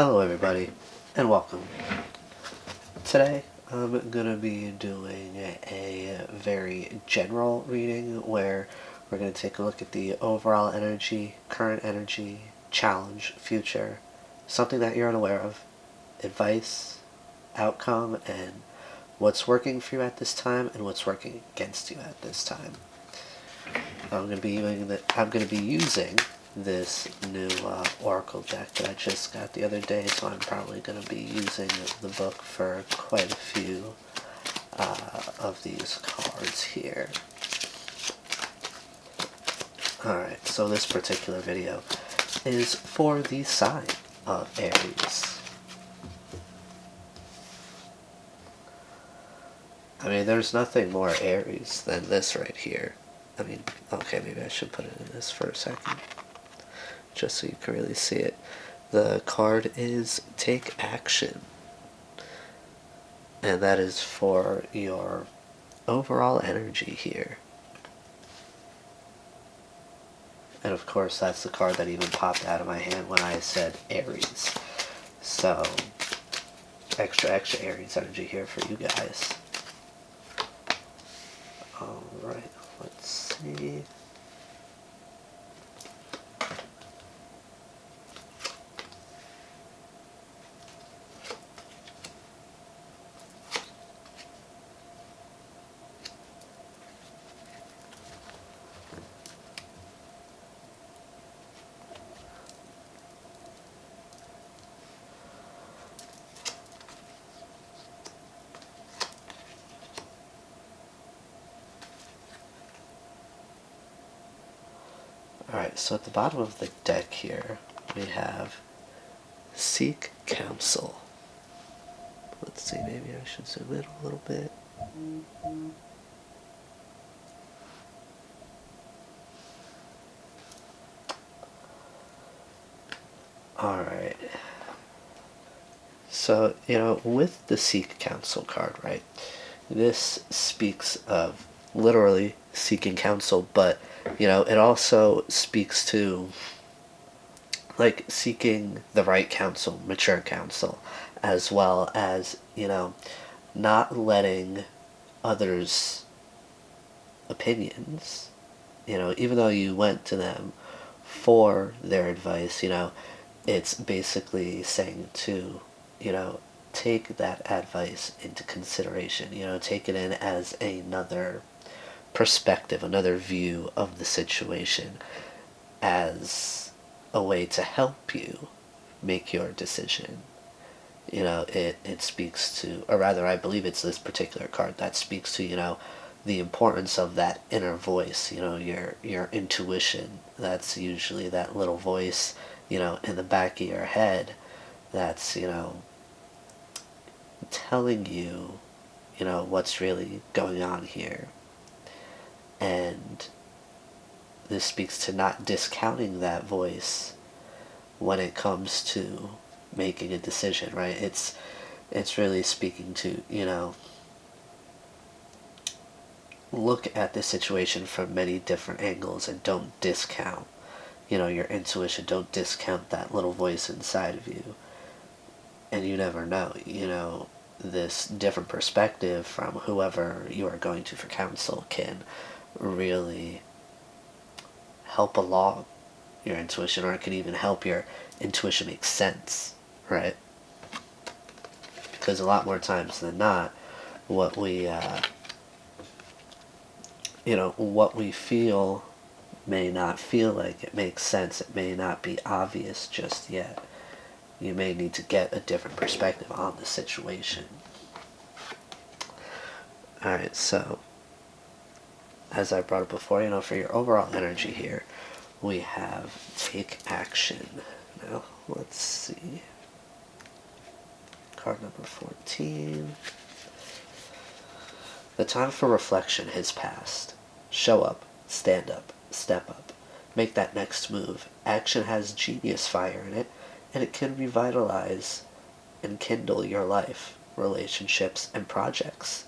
Hello everybody, and welcome. Today I'm going to be doing a very general reading where we're going to take a look at the overall energy, current energy, challenge, future, something that you're unaware of, advice, outcome, and what's working for you at this time and what's working against you at this time. I'm going to be using this new Oracle deck that I just got the other day, so I'm probably going to be using the book for quite a few of these cards here. Alright, so this particular video is for the sign of Aries. I mean, there's nothing more Aries than this right here. I mean, okay, maybe I should put it in this for a second, just so you can really see it. The card is Take Action, and that is for your overall energy here. And of course, that's the card that even popped out of my hand when I said Aries. So, extra Aries energy here for you guys. Alright, let's see. Alright, so at the bottom of the deck here, we have Seek Counsel. Let's see, maybe I should zoom in a little bit. Alright. So, with the Seek Counsel card, right, this speaks of literally seeking counsel, but, it also speaks to, like, seeking the right counsel, mature counsel, as well as, not letting others' opinions, even though you went to them for their advice, it's basically saying to, take that advice into consideration, take it in as another perspective, another view of the situation, as a way to help you make your decision. It speaks to, or rather I believe it's this particular card that speaks to, the importance of that inner voice, your intuition. That's usually that little voice, in the back of your head that's, telling you, what's really going on here. And this speaks to not discounting that voice when it comes to making a decision, right? It's really speaking to, look at the situation from many different angles and don't discount, your intuition. Don't discount that little voice inside of you. And you never know, this different perspective from whoever you are going to for counsel can really help along your intuition, or it can even help your intuition make sense, right? Because a lot more times than not, what we what we feel may not feel like it makes sense. It may not be obvious just yet. You may need to get a different perspective on the situation. Alright, so as I brought up before, for your overall energy here, we have Take Action. Now, let's see. Card number 14. The time for reflection has passed. Show up, stand up, step up. Make that next move. Action has genius fire in it, and it can revitalize and kindle your life, relationships, and projects.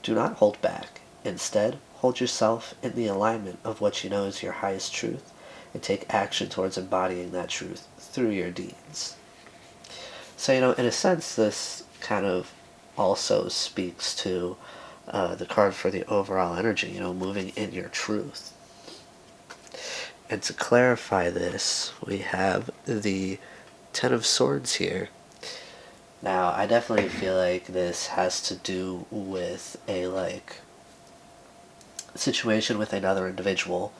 Do not hold back. Instead, hold yourself in the alignment of what you know is your highest truth, and take action towards embodying that truth through your deeds. So, in a sense, this kind of also speaks to the card for the overall energy, moving in your truth. And to clarify this, we have the Ten of Swords here. Now, I definitely feel like this has to do with a, situation with another individual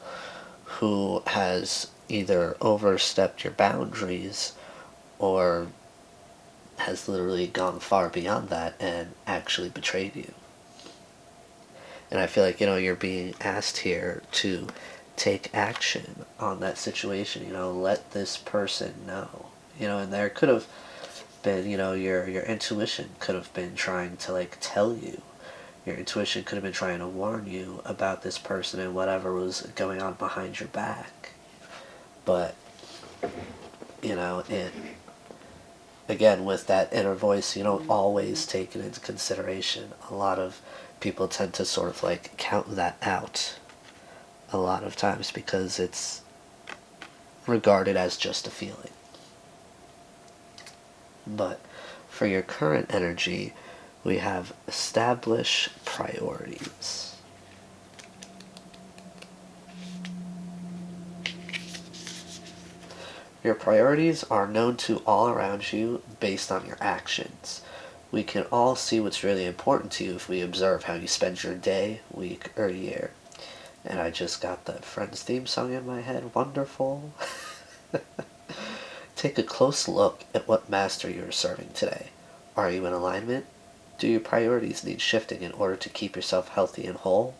who has either overstepped your boundaries or has literally gone far beyond that and actually betrayed you. And I feel like, you're being asked here to take action on that situation, let this person know. And there could have been, your intuition could have been trying to tell you. Your intuition could have been trying to warn you about this person and whatever was going on behind your back. But, it, again, with that inner voice, you don't always take it into consideration. A lot of people tend to sort of count that out a lot of times because it's regarded as just a feeling. But for your current energy, we have establish priorities. Your priorities are known to all around you based on your actions. We can all see what's really important to you if we observe how you spend your day, week, or year. And I just got that Friends theme song in my head. Wonderful. Take a close look at what master you are serving today. Are you in alignment? Do your priorities need shifting in order to keep yourself healthy and whole?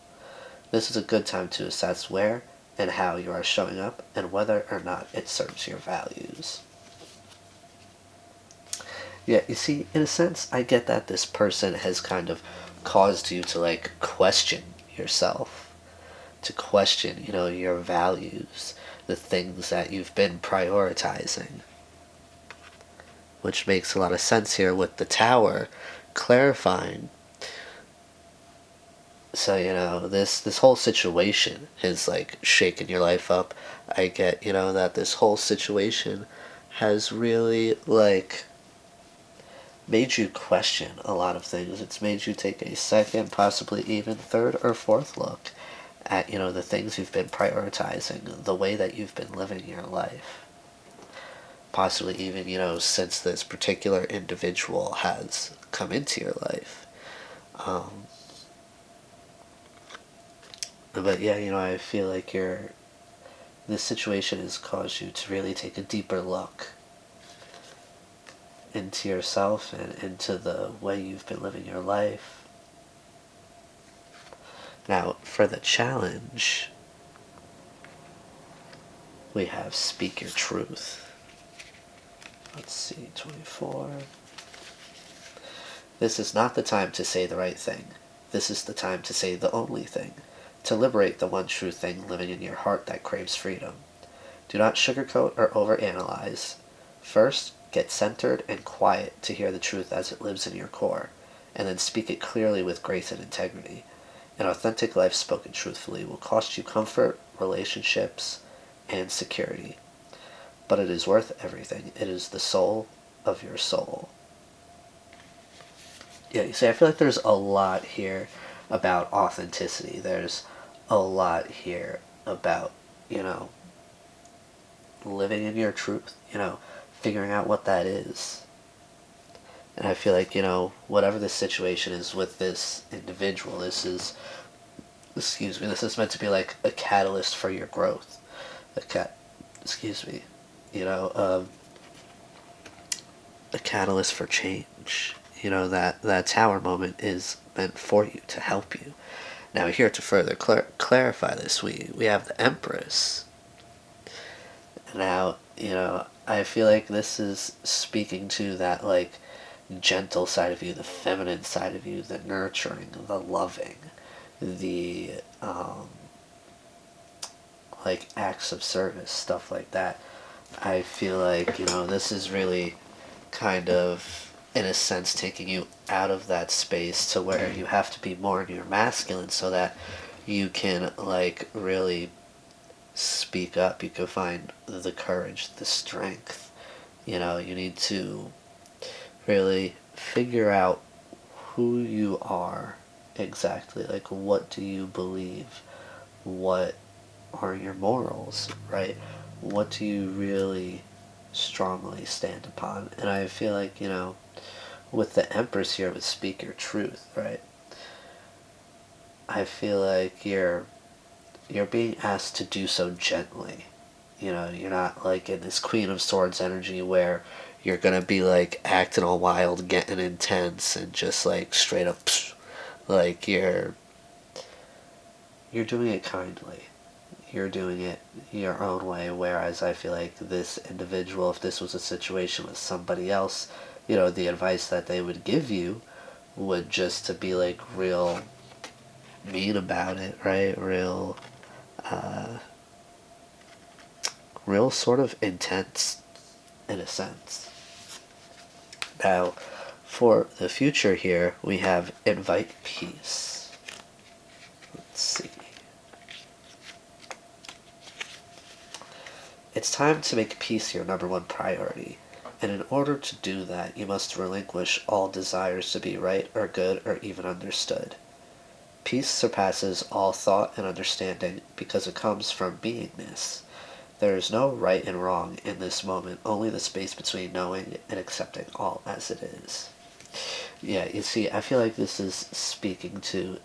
This is a good time to assess where and how you are showing up and whether or not it serves your values. Yeah, you see, in a sense, I get that this person has kind of caused you to question yourself, to question, your values, the things that you've been prioritizing. Which makes a lot of sense here with the Tower clarifying. So, this whole situation has shaken your life up. I get, that this whole situation has really made you question a lot of things. It's made you take a second, possibly even third or fourth look at, the things you've been prioritizing, the way that you've been living your life. Possibly even, since this particular individual has come into your life. But yeah, I feel like this situation has caused you to really take a deeper look into yourself and into the way you've been living your life. Now, for the challenge, we have speak your truth. Let's see, 24. This is not the time to say the right thing. This is the time to say the only thing. To liberate the one true thing living in your heart that craves freedom. Do not sugarcoat or overanalyze. First, get centered and quiet to hear the truth as it lives in your core, and then speak it clearly with grace and integrity. An authentic life spoken truthfully will cost you comfort, relationships, and security. But it is worth everything. It is the soul of your soul. Yeah, you see, I feel like there's a lot here about authenticity. There's a lot here about, living in your truth, figuring out what that is. And I feel like, whatever the situation is with this individual, this is meant to be like a catalyst for your growth. A catalyst for change. That tower moment is meant for you, to help you. Now, here to further clarify this, we have the Empress. Now, I feel like this is speaking to that, gentle side of you, the feminine side of you, the nurturing, the loving, the, acts of service, stuff like that. I feel like, this is really kind of, in a sense, taking you out of that space to where you have to be more in your masculine so that you can, really speak up. You can find the courage, the strength. You need to really figure out who you are exactly. Like, what do you believe? What are your morals, right? What do you really strongly stand upon? And I feel like, with the Empress here, would speak your truth, right? I feel like you're being asked to do so gently. You're not like in this Queen of Swords energy where you're gonna be like acting all wild, getting intense, and just like straight up, like you're doing it kindly. You're doing it your own way. Whereas I feel like this individual, if this was a situation with somebody else, the advice that they would give you would just to be like real mean about it, right? Real sort of intense in a sense. Now, for the future here, we have invite peace. Let's see. It's time to make peace your number one priority. And in order to do that, you must relinquish all desires to be right or good or even understood. Peace surpasses all thought and understanding because it comes from beingness. There is no right and wrong in this moment, only the space between knowing and accepting all as it is. Yeah, you see, I feel like this is speaking to,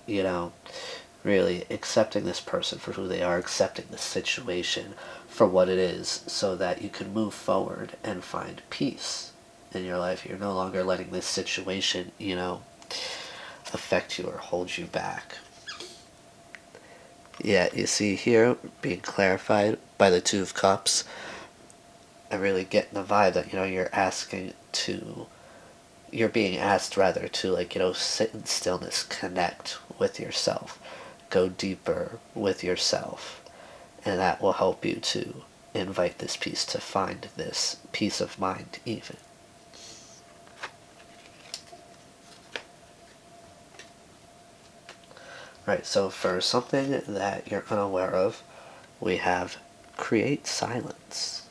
really accepting this person for who they are, accepting the situation for what it is, so that you can move forward and find peace in your life. You're no longer letting this situation, affect you or hold you back. Yeah, you see here, being clarified by the Two of Cups, I really get the vibe that, you're being asked rather to, like, sit in stillness, connect with yourself, go deeper with yourself, and that will help you to invite this peace, to find this peace of mind even. Right, so for something that you're unaware of, we have create silence.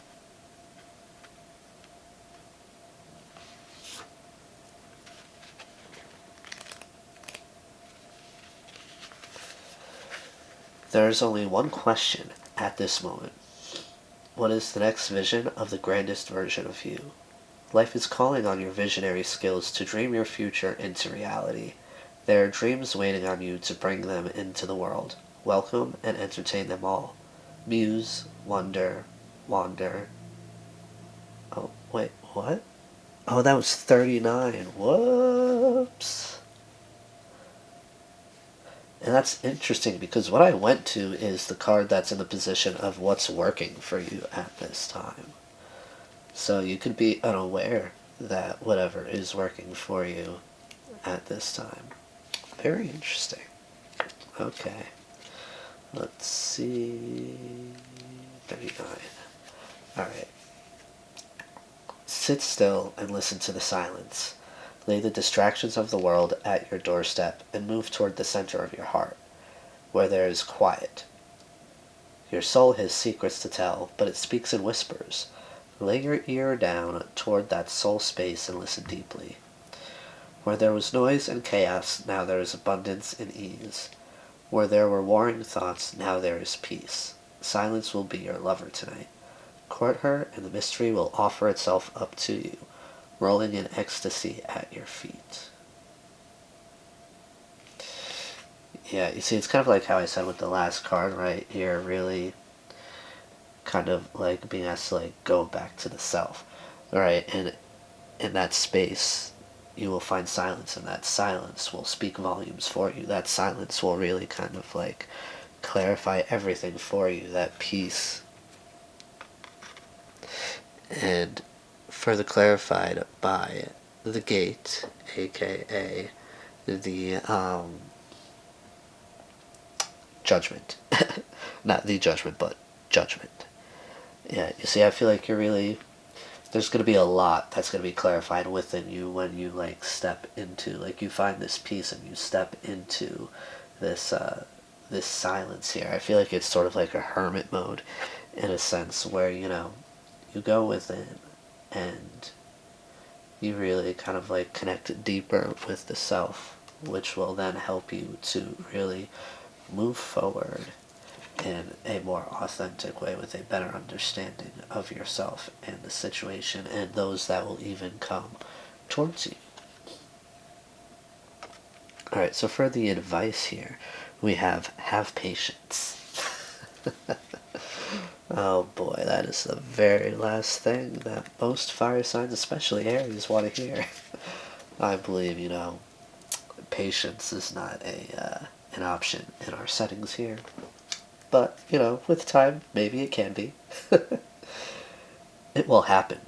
There is only one question at this moment. What is the next vision of the grandest version of you? Life is calling on your visionary skills to dream your future into reality. There are dreams waiting on you to bring them into the world. Welcome and entertain them all. Muse, wonder, wander. Oh, wait, what? Oh, that was 39. Whoops. And that's interesting because what I went to is the card that's in the position of what's working for you at this time. So you could be unaware that whatever is working for you at this time. Very interesting. Okay. Let's see. 39. Alright. Sit still and listen to the silence. Lay the distractions of the world at your doorstep and move toward the center of your heart, where there is quiet. Your soul has secrets to tell, but it speaks in whispers. Lay your ear down toward that soul space and listen deeply. Where there was noise and chaos, now there is abundance and ease. Where there were warring thoughts, now there is peace. Silence will be your lover tonight. Court her, and the mystery will offer itself up to you, rolling in ecstasy at your feet. Yeah, you see, it's kind of like how I said with the last card, right? You're really kind of like being asked to like go back to the self, right? And in that space, you will find silence, and that silence will speak volumes for you. That silence will really kind of like clarify everything for you. That peace. And further clarified by the gate, aka the judgment. Not the judgment, but judgment. Yeah, you see, I feel like there's going to be a lot that's going to be clarified within you when you like step into, like, you find this peace and you step into this this silence here. I feel like it's sort of like a hermit mode in a sense where you go within and you really kind of like connect deeper with the self, which will then help you to really move forward in a more authentic way with a better understanding of yourself and the situation and those that will even come towards you. Alright, so for the advice here, we have patience. Oh boy, that is the very last thing that most fire signs, especially Aries, want to hear. I believe, patience is not an option in our settings here. But, with time, maybe it can be. It will happen.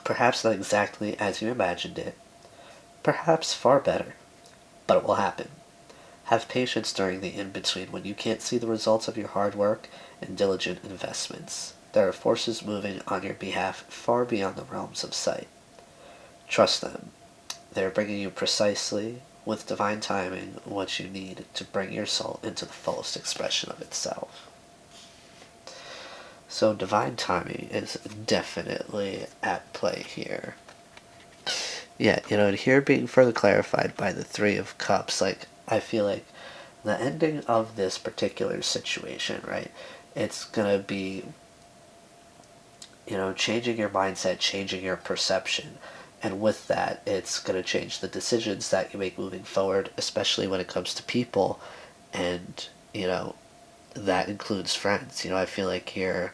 Perhaps not exactly as you imagined it. Perhaps far better. But it will happen. Have patience during the in-between when you can't see the results of your hard work and diligent investments. There are forces moving on your behalf far beyond the realms of sight. Trust them. They are bringing you precisely, with divine timing, what you need to bring your soul into the fullest expression of itself. So divine timing is definitely at play here. Yeah, and here being further clarified by the Three of Cups, like, I feel like the ending of this particular situation, right, it's gonna be, changing your mindset, changing your perception. And with that, it's going to change the decisions that you make moving forward, especially when it comes to people. And, that includes friends. I feel like you're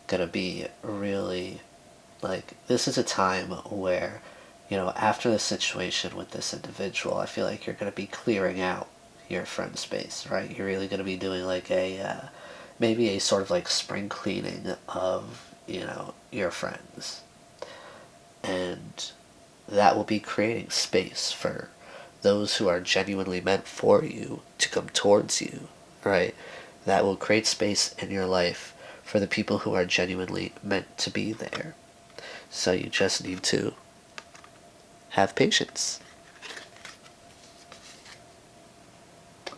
going to be really, like, this is a time where, after the situation with this individual, I feel like you're going to be clearing out your friend space, right? You're really going to be doing like maybe a sort of like spring cleaning of, your friends. And that will be creating space for those who are genuinely meant for you to come towards you, right? That will create space in your life for the people who are genuinely meant to be there. So you just need to have patience.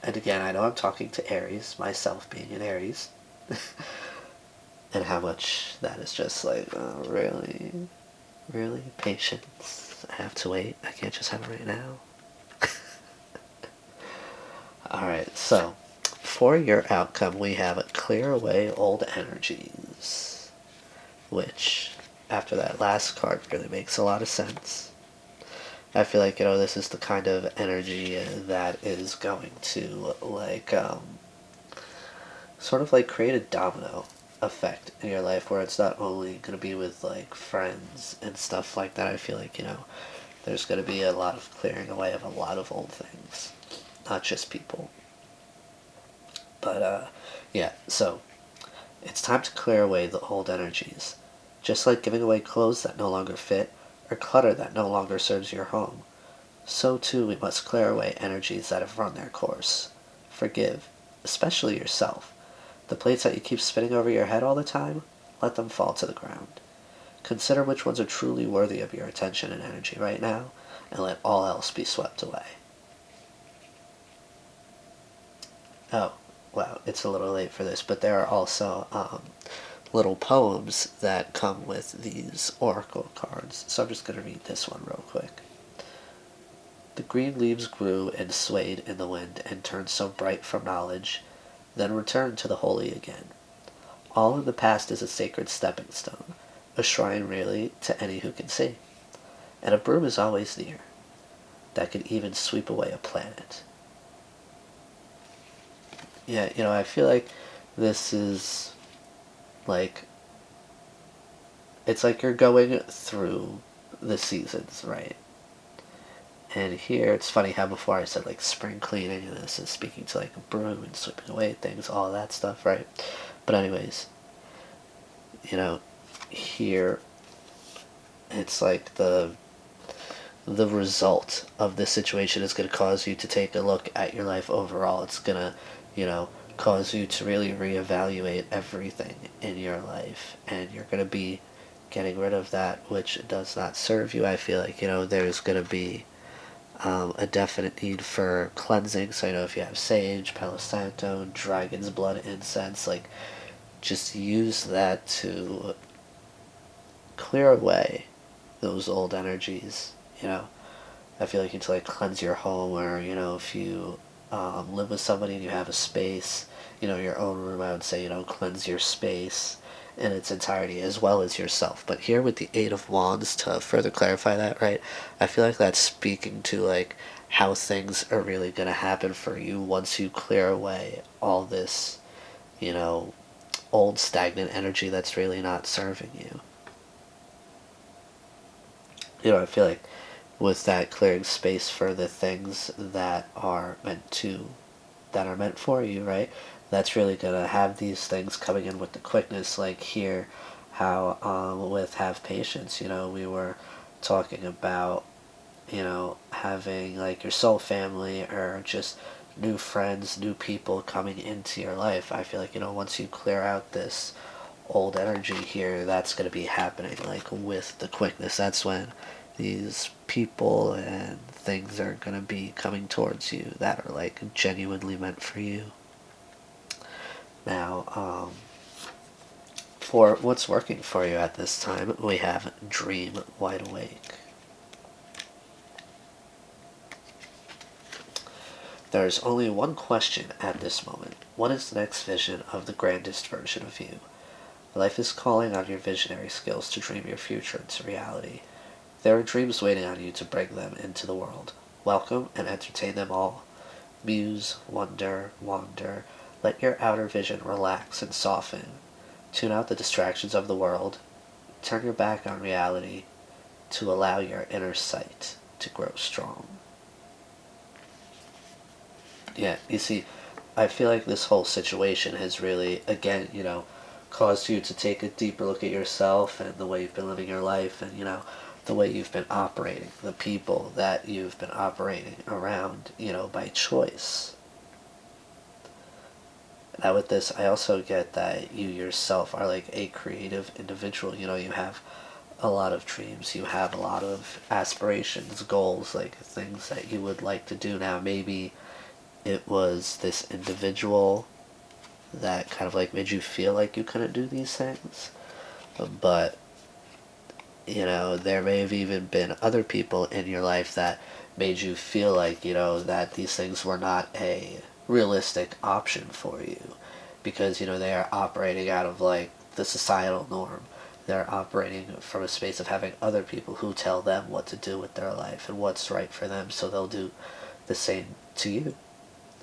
And again, I know I'm talking to Aries, myself being an Aries, and how much that is just like, really, really, patience. I have to wait. I can't just have it right now. Alright, so for your outcome, we have clear away old energies, which, after that last card, really makes a lot of sense. I feel like, this is the kind of energy that is going to, like, sort of like create a domino effect in your life where it's not only going to be with, like, friends and stuff like that. I feel like, there's going to be a lot of clearing away of a lot of old things, not just people. But, yeah, so it's time to clear away the old energies. Just like giving away clothes that no longer fit or clutter that no longer serves your home, so too we must clear away energies that have run their course. Forgive, especially yourself. The plates that you keep spinning over your head all the time, let them fall to the ground. Consider which ones are truly worthy of your attention and energy right now, and let all else be swept away. Oh, wow, it's a little late for this, but there are also little poems that come with these oracle cards. So I'm just going to read this one real quick. The green leaves grew and swayed in the wind and turned so bright from knowledge, then returned to the holy again. All in the past is a sacred stepping stone, a shrine really to any who can see. And a broom is always near, that could even sweep away a planet. Yeah, I feel like this is like, it's like you're going through the seasons, right? And here, it's funny how before I said like spring cleaning, and this is speaking to like a broom and sweeping away things, all that stuff, right? But anyways, here, it's like the result of this situation is going to cause you to take a look at your life overall. It's going to, cause you to really reevaluate everything in your life. And you're going to be getting rid of that which does not serve you. I feel like, there's going to be a definite need for cleansing. So, if you have sage, Palo Santo, dragon's blood incense, like, just use that to clear away those old energies, you know. I feel like you need to like cleanse your home, or if you live with somebody and you have a space, your own room, I would say, cleanse your space in its entirety as well as yourself. But here with the Eight of Wands, to further clarify that, right, I feel like that's speaking to like how things are really going to happen for you once you clear away all this, you know, old stagnant energy that's really not serving you. I feel like with that clearing space for the things that are meant for you, right? That's really gonna have these things coming in with the quickness, like here, how with have patience. We were talking about having like your soul family or just new friends, new people coming into your life. I feel like once you clear out this old energy here, that's going to be happening like with the quickness. That's when these people and things are going to be coming towards you that are like genuinely meant for you. Now, for what's working for you at this time, we have dream wide awake. There is only one question at this moment. What is the next vision of the grandest version of you? Life is calling on your visionary skills to dream your future into reality. There are dreams waiting on you to bring them into the world. Welcome and entertain them all. Muse, wonder, wander. Let your outer vision relax and soften. Tune out the distractions of the world. Turn your back on reality to allow your inner sight to grow strong. Yeah, you see, I feel like this whole situation has really, again, caused you to take a deeper look at yourself and the way you've been living your life, and, the way you've been operating, the people that you've been operating around, by choice. Now with this, I also get that you yourself are like a creative individual. You have a lot of dreams, you have a lot of aspirations, goals, like things that you would like to do. Now maybe it was this individual that kind of like made you feel like you couldn't do these things, but there may have even been other people in your life that made you feel like that these things were not a realistic option for you, because they are operating out of like the societal norm. They're operating from a space of having other people who tell them what to do with their life and what's right for them, so they'll do the same to you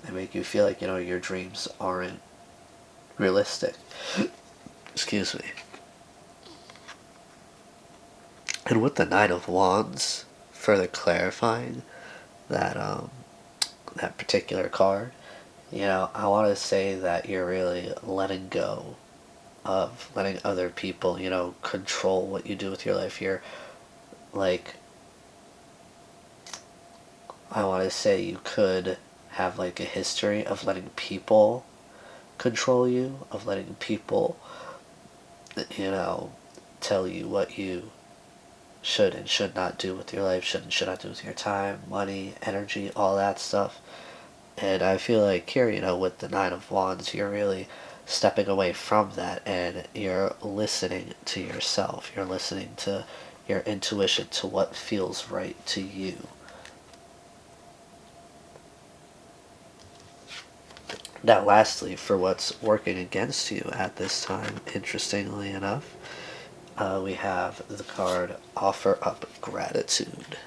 and make you feel like your dreams aren't realistic. Excuse me. And with the Nine of Wands, further clarifying that particular card, I want to say that you're really letting go of letting other people, control what you do with your life. You're like, I want to say you could have like a history of letting people control you, of letting people, you know, tell you what you should and should not do with your life, should and should not do with your time, money, energy, all that stuff. And I feel like here, with the Nine of Wands, you're really stepping away from that and you're listening to yourself. You're listening to your intuition, to what feels right to you. Now, lastly, for what's working against you at this time, interestingly enough, we have the card Offer Up Gratitude.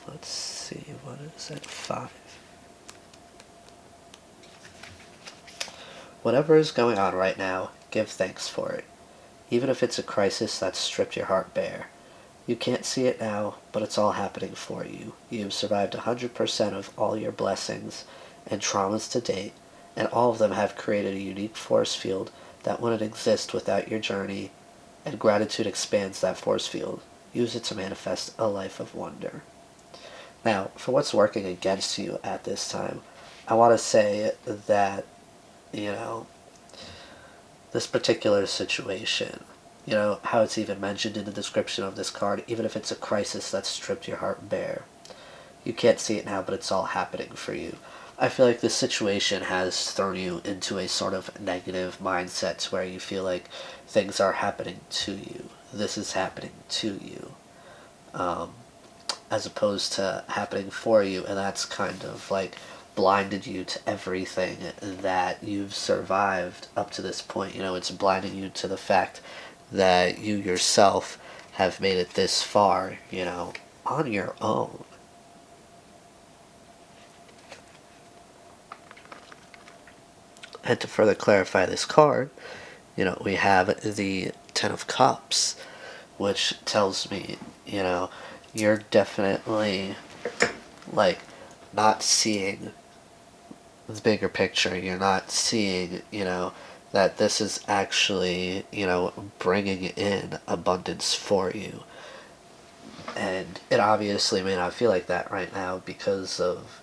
Let's see, what is it? 5. Whatever is going on right now, give thanks for it. Even if it's a crisis that's stripped your heart bare. You can't see it now, but it's all happening for you. You've survived 100% of all your blessings and traumas to date, and all of them have created a unique force field that wouldn't exist without your journey, and gratitude expands that force field. Use it to manifest a life of wonder. Now, for what's working against you at this time, I want to say that, you know, this particular situation, how it's even mentioned in the description of this card, even if it's a crisis that stripped your heart bare. You can't see it now, but it's all happening for you. I feel like this situation has thrown you into a sort of negative mindset where you feel like things are happening to you, this is happening to you, as opposed to happening for you, and that's kind of like blinded you to everything that you've survived up to this point. It's blinding you to the fact that you yourself have made it this far, on your own. And to further clarify this card, we have the Ten of Cups, which tells me, you're definitely, like, not seeing the bigger picture. You're not seeing, that this is actually, bringing in abundance for you. And it obviously may not feel like that right now because of,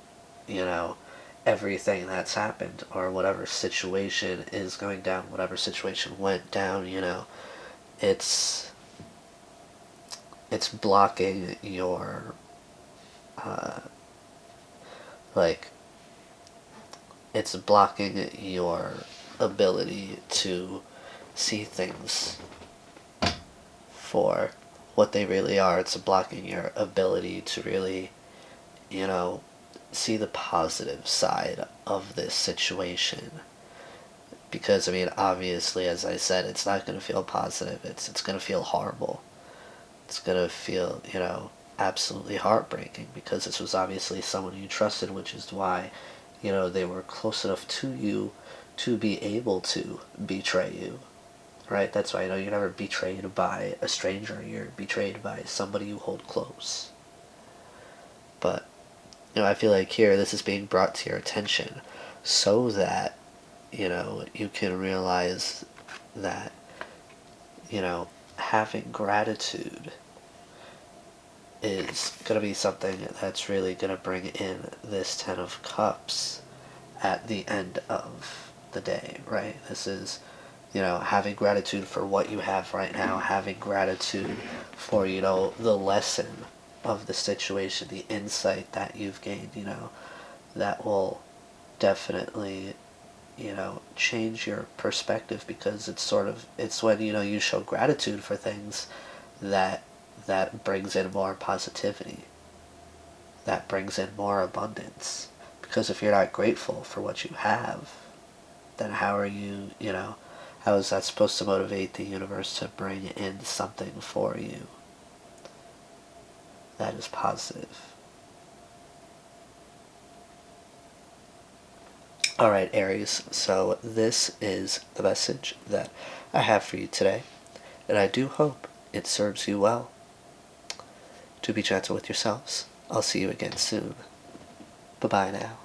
you know, everything that's happened, or whatever situation is going down, whatever situation went down, it's it's blocking your uh, like it's blocking your ability to see things for what they really are. It's blocking your ability to really, you know, see the positive side of this situation. Because I mean, obviously, as I said, it's not going to feel positive. It's going to feel horrible. It's going to feel, absolutely heartbreaking, because this was obviously someone you trusted, which is why, they were close enough to you to be able to betray you. Right? That's why, you're never betrayed by a stranger. You're betrayed by somebody you hold close. But, I feel like here this is being brought to your attention so that, you can realize that, having gratitude is going to be something that's really going to bring in this Ten of Cups at the end of the day, right? This is, having gratitude for what you have right now, having gratitude for, the lesson of the situation, the insight that you've gained, that will definitely, change your perspective, because it's when, you show gratitude for things that brings in more positivity, that brings in more abundance. Because if you're not grateful for what you have, then how are you, how is that supposed to motivate the universe to bring in something for you that is positive? Alright, Aries, so this is the message that I have for you today, and I do hope it serves you well. To be gentle with yourselves. I'll see you again soon. Bye-bye now.